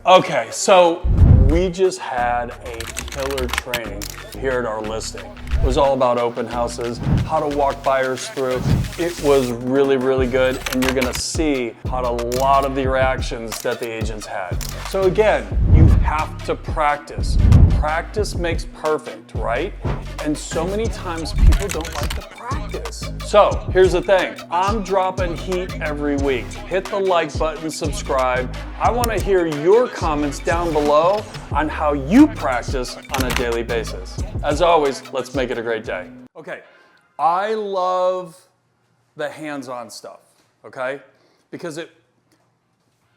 Okay, so we just had a killer training here at our listing. It was all about open houses, how to walk buyers through. It was really, really good, and you're gonna see how a lot of the reactions that the agents had. So again, you have to practice. Practice makes perfect, right? And so many times people don't like to practice. So here's the thing, I'm dropping heat every week. Hit the like button, subscribe. I wanna hear your comments down below on how you practice on a daily basis. As always, let's make it a great day. Okay, I love the hands-on stuff, okay? Because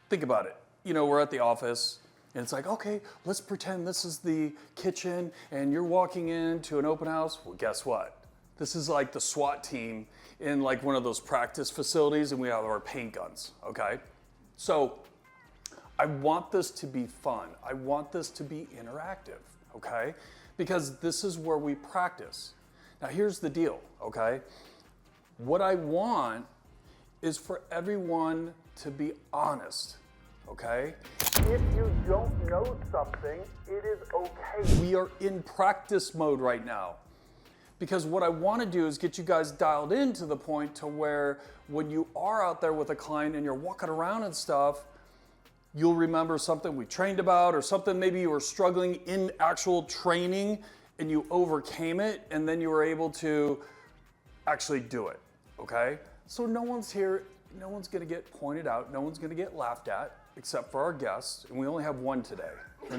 think about it. You know, we're at the office, and it's like, okay, let's pretend this is the kitchen and you're walking into an open house. Well, guess what? This is like the SWAT team in like one of those practice facilities, and we have our paint guns, okay? So I want this to be fun. I want this to be interactive, okay? Because this is where we practice. Now here's the deal, okay? What I want is for everyone to be honest. Okay? If you don't know something, it is okay. We are in practice mode right now. Because what I want to do is get you guys dialed in to the point to where when you are out there with a client and you're walking around and stuff, you'll remember something we trained about or something maybe you were struggling in actual training and you overcame it and then you were able to actually do it, okay? So no one's here, no one's gonna get pointed out, no one's gonna get laughed at, except for our guest, and we only have one today. Her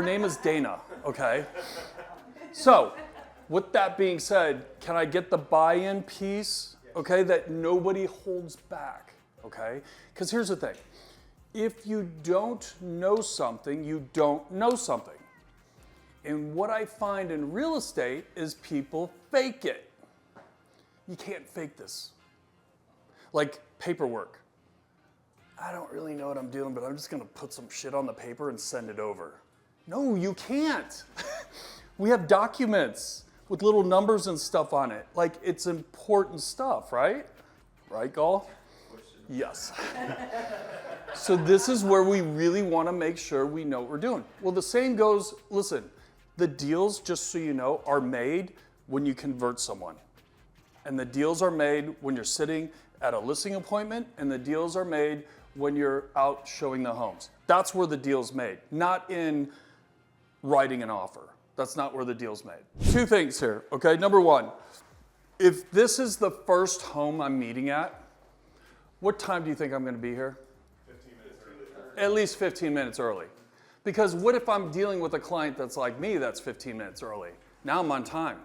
name is Dana, okay? So, with that being said, can I get the buy-in piece, okay, that nobody holds back, okay? Because here's the thing, if you don't know something, you don't know something. And what I find in real estate is people fake it. You can't fake this. Like paperwork. I don't really know what I'm doing, but I'm just gonna put some shit on the paper and send it over. No, you can't. We have documents with little numbers and stuff on it. Like, it's important stuff, right? Right, Gall? Yes. So this is where we really wanna make sure we know what we're doing. Well, the same goes, listen, the deals, just so you know, are made when you convert someone. And the deals are made when you're sitting at a listing appointment, and the deals are made when you're out showing the homes. That's where the deal's made, not in writing an offer. That's not where the deal's made. Two things here, okay? Number one, if this is the first home I'm meeting at, what time do you think I'm gonna be here? 15 minutes early. At least 15 minutes early. Because what if I'm dealing with a client that's like me that's 15 minutes early? Now I'm on time,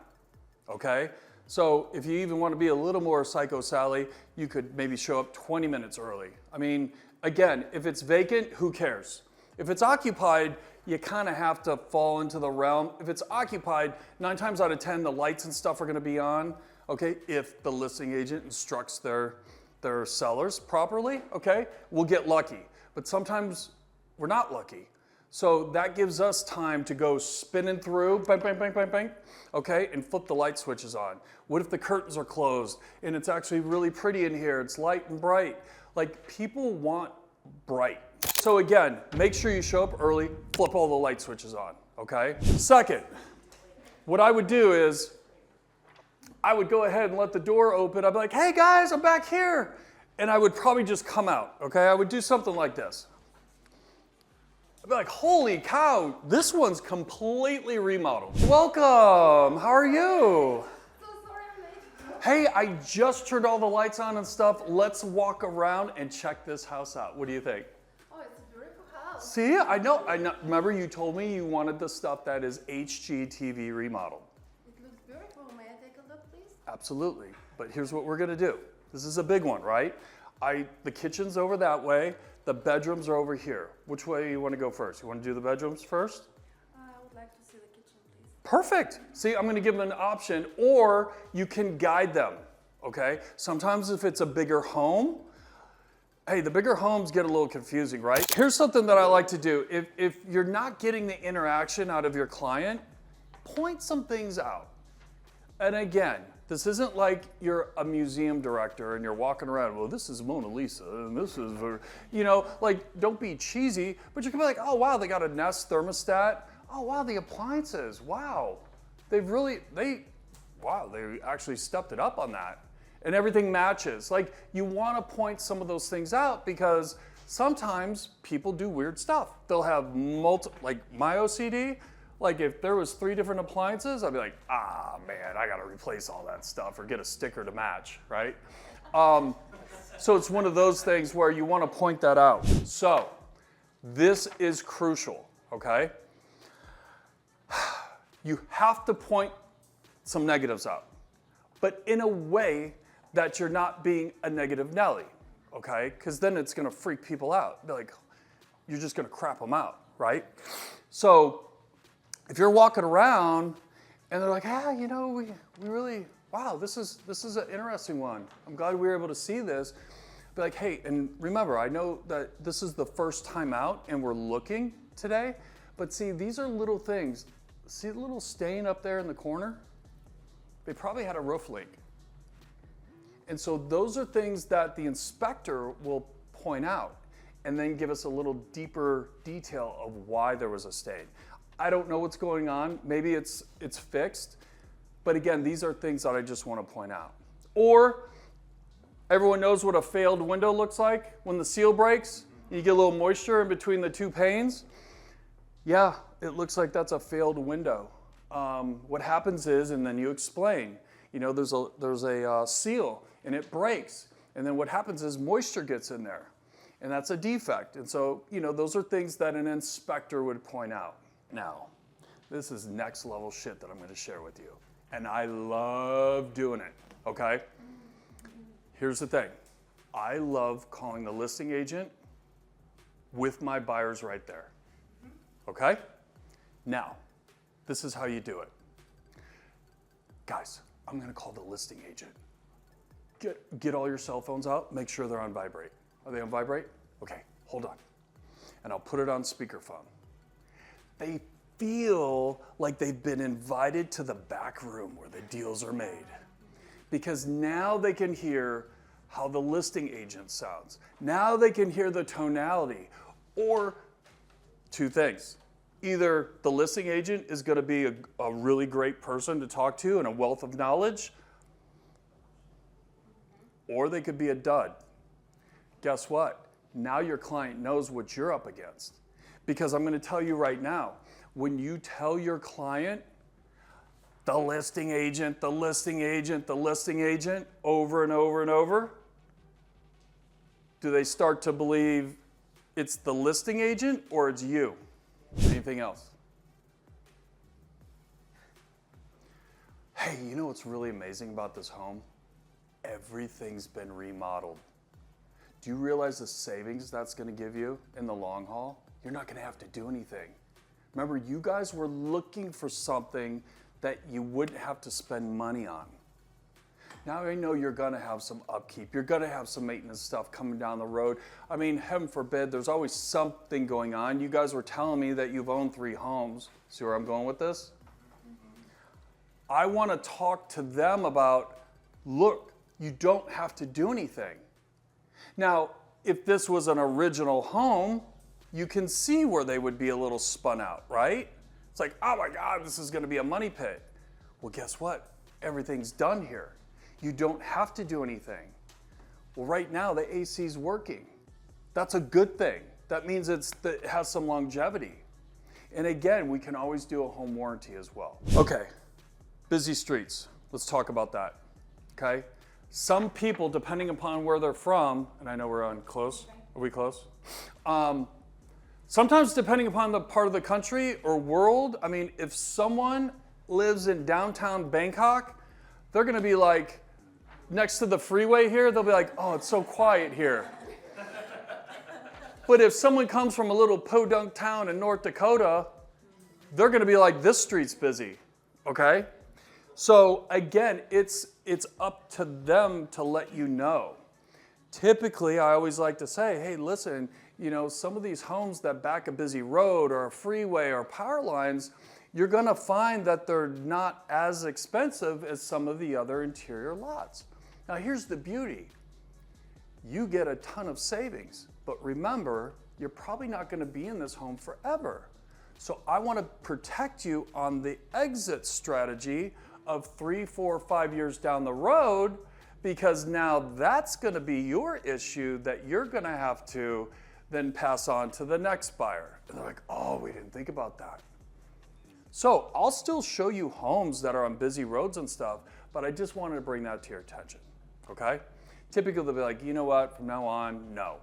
okay? So if you even want to be a little more Psycho Sally, you could maybe show up 20 minutes early. I mean, again, if it's vacant, who cares? If it's occupied, you kind of have to fall into the realm. If it's occupied, 9 times out of 10, the lights and stuff are going to be on, okay? If the listing agent instructs their sellers properly, okay? We'll get lucky. But sometimes we're not lucky. So that gives us time to go spinning through, bang, bang, bang, bang, bang, okay, and flip the light switches on. What if the curtains are closed and it's actually really pretty in here, it's light and bright? Like, people want bright. So again, make sure you show up early, flip all the light switches on, okay? Second, what I would do is, I would go ahead and let the door open. I'd be like, hey guys, I'm back here. And I would probably just come out, okay? I would do something like this. I'd be like, holy cow, this one's completely remodeled. Welcome, how are you? So sorry I'm late. Hey, I just turned all the lights on and stuff. Let's walk around and check this house out. What do you think? Oh, it's a beautiful house. See, I know. Remember you told me you wanted the stuff that is HGTV remodeled. It looks beautiful. May I take a look, please? Absolutely, but here's what we're gonna do. This is a big one, right? The kitchen's over that way. The bedrooms are over here. Which way do you want to go first? You want to do the bedrooms first? I would like to see the kitchen, please. Perfect. See, I'm going to give them an option, or you can guide them, okay? Sometimes if it's a bigger home, hey, the bigger homes get a little confusing, right? Here's something that I like to do. If you're not getting the interaction out of your client, point some things out. And again, This isn't like you're a museum director and you're walking around, well, this is Mona Lisa, and this is, like, don't be cheesy, but you can be like, oh, wow, they got a Nest thermostat. Oh, wow, the appliances, wow. They actually stepped it up on that. And everything matches. Like, you want to point some of those things out because sometimes people do weird stuff. They'll have like my OCD, like if there was 3 different appliances, I'd be like, ah, man, I got to replace all that stuff or get a sticker to match, right? So it's one of those things where you want to point that out. So this is crucial, okay? You have to point some negatives out, but in a way that you're not being a negative Nelly, okay? Because then it's gonna freak people out. They're like, you're just gonna crap them out, right? So if you're walking around and they're like, we really, wow, this is an interesting one. I'm glad we were able to see this. Be like, hey, and remember, I know that this is the first time out and we're looking today, but see, these are little things. See the little stain up there in the corner? They probably had a roof leak. And so those are things that the inspector will point out and then give us a little deeper detail of why there was a stain. I don't know what's going on. Maybe it's fixed. But again, these are things that I just want to point out. Or everyone knows what a failed window looks like when the seal breaks. You get a little moisture in between the 2 panes. Yeah, it looks like that's a failed window. What happens is, and then you explain, there's a seal and it breaks. And then what happens is moisture gets in there and that's a defect. And so, those are things that an inspector would point out. Now, this is next level shit that I'm going to share with you. And I love doing it, okay? Here's the thing. I love calling the listing agent with my buyers right there, okay? Now, this is how you do it. Guys, I'm going to call the listing agent. Get all your cell phones out. Make sure they're on vibrate. Are they on vibrate? Okay, hold on. And I'll put it on speakerphone. They feel like they've been invited to the back room where the deals are made. Because now they can hear how the listing agent sounds. Now they can hear the tonality. Or 2 things. Either the listing agent is going to be a really great person to talk to and a wealth of knowledge, or they could be a dud. Guess what? Now your client knows what you're up against. Because I'm going to tell you right now, when you tell your client, the listing agent, the listing agent, the listing agent, over and over and over, do they start to believe it's the listing agent or it's you? Anything else? Hey, you know what's really amazing about this home? Everything's been remodeled. Do you realize the savings that's going to give you in the long haul? You're not going to have to do anything. Remember, you guys were looking for something that you wouldn't have to spend money on. Now I know you're going to have some upkeep. You're going to have some maintenance stuff coming down the road. I mean, heaven forbid, there's always something going on. You guys were telling me that you've owned 3 homes. See where I'm going with this? I want to talk to them about, look, you don't have to do anything. Now, if this was an original home, you can see where they would be a little spun out, right? It's like, oh my God, this is going to be a money pit. Well, guess what? Everything's done here. You don't have to do anything. Well, right now, the AC's working. That's a good thing. That means it has some longevity. And again, we can always do a home warranty as well. Okay, busy streets. Let's talk about that, okay? Some people, depending upon where they're from, and I know we're on close. Are we close? Sometimes depending upon the part of the country or world, I mean, if someone lives in downtown Bangkok, they're gonna be like, next to the freeway here, they'll be like, oh, it's so quiet here. But if someone comes from a little podunk town in North Dakota, they're gonna be like, this street's busy, okay? So again, it's up to them to let you know. Typically, I always like to say, hey, listen, some of these homes that back a busy road or a freeway or power lines, you're gonna find that they're not as expensive as some of the other interior lots. Now here's the beauty. You get a ton of savings, but remember, you're probably not gonna be in this home forever. So I wanna protect you on the exit strategy of 3, 4, 5 years down the road, because now that's gonna be your issue that you're gonna have to then pass on to the next buyer. And they're like, oh, we didn't think about that. So I'll still show you homes that are on busy roads and stuff, but I just wanted to bring that to your attention, okay? Typically they'll be like, you know what, from now on, no.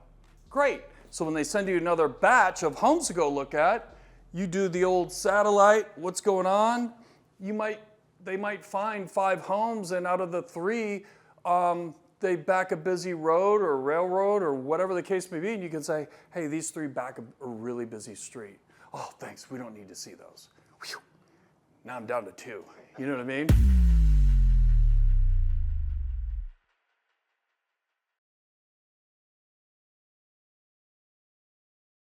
Great, so when they send you another batch of homes to go look at, you do the old satellite, what's going on? They might find 5 homes, and out of the 3, they back a busy road or railroad or whatever the case may be, and you can say, hey, these 3 back a really busy street. Oh, thanks, we don't need to see those. Whew. Now I'm down to 2, you know what I mean?